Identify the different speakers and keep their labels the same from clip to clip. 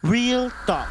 Speaker 1: Real talk.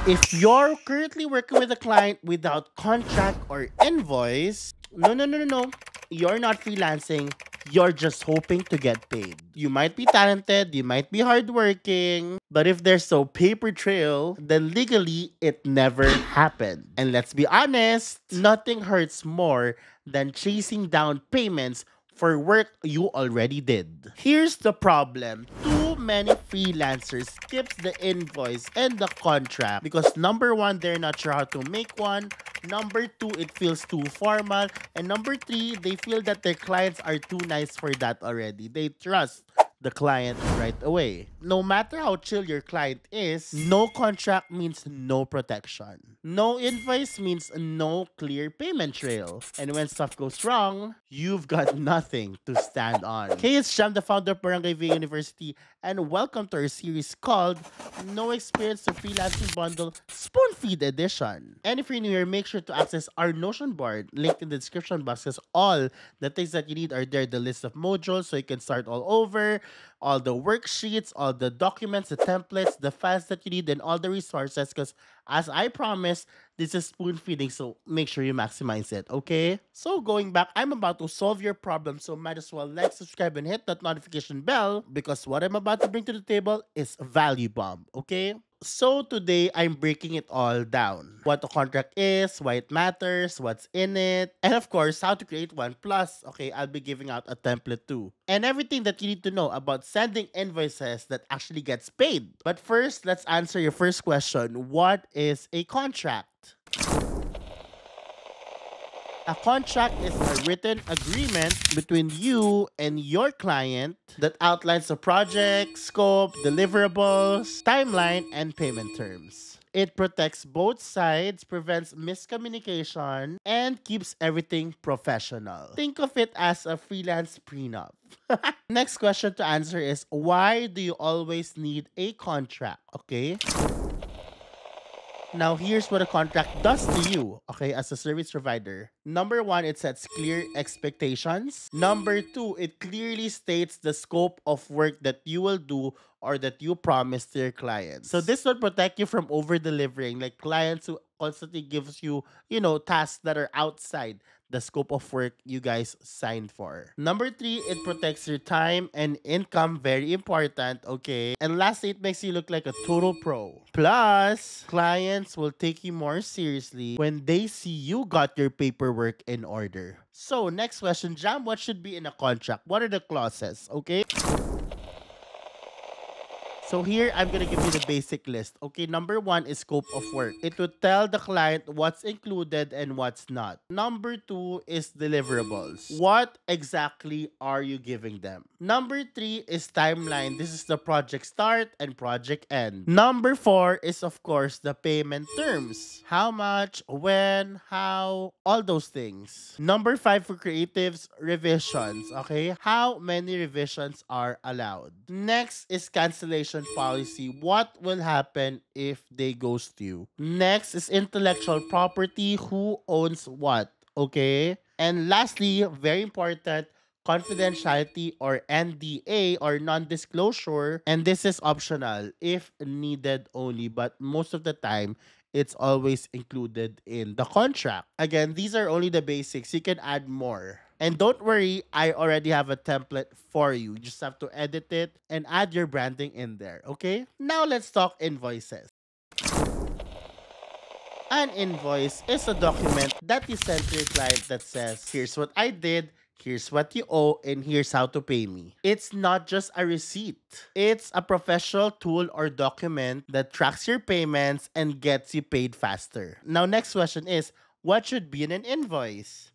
Speaker 1: If you're currently working with a client without contract or invoice, no. You're not freelancing. You're just hoping to get paid. You might be talented, you might be hardworking, but if there's no paper trail, then legally it never happened. And let's be honest, nothing hurts more than chasing down payments for work you already did. Here's the problem. Too many freelancers skips the invoice and the contract because number one, they're not sure how to make one. Number two, it feels too formal. And number three, they feel that their clients are too nice for that already. They trust the client right away. No matter how chill your client is, no contract means no protection. No invoice means no clear payment trail. And when stuff goes wrong, you've got nothing to stand on. Hey, it's Sham, the founder of Barangay V University, and welcome to our series called No Experience to Freelancing Bundle Spoon Feed Edition. And if you're new here, make sure to access our Notion board, linked in the description box, because all the things that you need are there, the list of modules, so you can start all over, all the worksheets, all the documents, the templates, the files that you need, and all the resources. Because as I promised, this is spoon feeding, so make sure you maximize it, okay? So going back, I'm about to solve your problem, so might as well like, subscribe, and hit that notification bell because what I'm about to bring to the table is value bomb, okay? So today, I'm breaking it all down. What the contract is, why it matters, what's in it, and of course, how to create one. Plus, okay, I'll be giving out a template too. And everything that you need to know about sending invoices that actually gets paid. But first, let's answer your first question. What is a contract? A contract is a written agreement between you and your client that outlines the project, scope, deliverables, timeline, and payment terms. It protects both sides, prevents miscommunication, and keeps everything professional. Think of it as a freelance prenup. Next question to answer is, why do you always need a contract? Okay. Now, here's what a contract does to you, okay, as a service provider. Number one, it sets clear expectations. Number two, it clearly states the scope of work that you will do or that you promise to your clients. So this will protect you from over delivering, like clients who constantly gives you, tasks that are outside the scope of work you guys signed for. Number three, it protects your time and income, very important, okay? And lastly, it makes you look like a total pro. Plus, clients will take you more seriously when they see you got your paperwork in order. So, next question, Jam, what should be in a contract? What are the clauses, okay? So here, I'm gonna give you the basic list. Okay, number one is scope of work. It would tell the client what's included and what's not. Number two is deliverables. What exactly are you giving them? Number three is timeline. This is the project start and project end. Number four is, of course, the payment terms. How much, when, how, all those things. Number five for creatives, revisions. Okay, how many revisions are allowed? Next is cancellation policy. What will happen if they ghost you? Next is intellectual property. Who owns what? Okay. And lastly, very important, confidentiality or NDA or non-disclosure. And this is optional if needed only, but most of the time, it's always included in the contract. Again, these are only the basics. You can add more. And don't worry, I already have a template for you. You just have to edit it and add your branding in there, okay? Now let's talk invoices. An invoice is a document that you send to your client that says, here's what I did, here's what you owe, and here's how to pay me. It's not just a receipt. It's a professional tool or document that tracks your payments and gets you paid faster. Now, next question is, what should be in an invoice?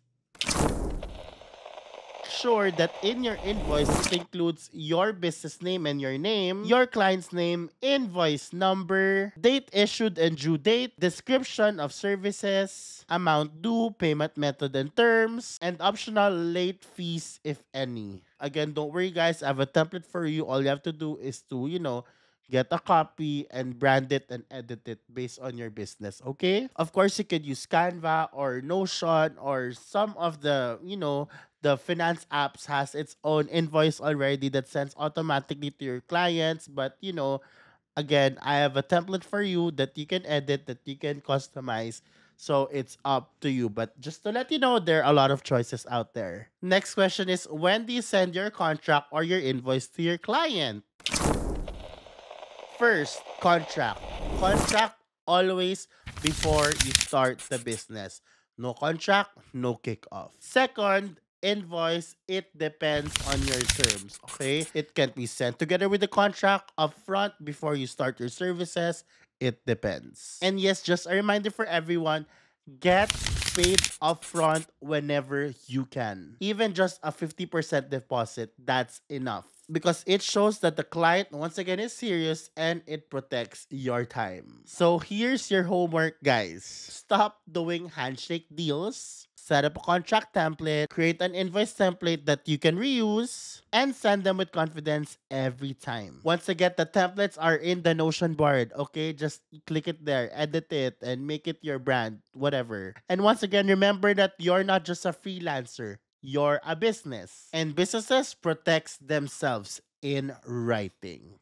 Speaker 1: Sure that in your invoice it includes your business name and your name, your client's name, invoice number, date issued and due date, description of services, amount due, payment method and terms, and optional late fees if any. Again, don't worry guys, I have a template for you. All you have to do is to, get a copy and brand it and edit it based on your business, okay? Of course, you could use Canva or Notion or some of the finance apps has its own invoice already that sends automatically to your clients, but Again, I have a template for you that you can edit, that you can customize. So it's up to you. But just to let you know, there are a lot of choices out there. Next question is, when do you send your contract or your invoice to your client? First, contract. Contract always before you start the business. No contract, no kickoff. Second, invoice. It depends on your terms, okay? It can be sent together with the contract upfront before you start your services. It depends. And yes, just a reminder for everyone, get paid upfront whenever you can. Even just a 50% deposit, that's enough. Because it shows that the client, once again, is serious and it protects your time. So here's your homework, guys. Stop doing handshake deals. Set up a contract template, create an invoice template that you can reuse, and send them with confidence every time. Once again, the templates are in the Notion board, okay? Just click it there, edit it, and make it your brand, whatever. And once again, remember that you're not just a freelancer, you're a business. And businesses protects themselves in writing.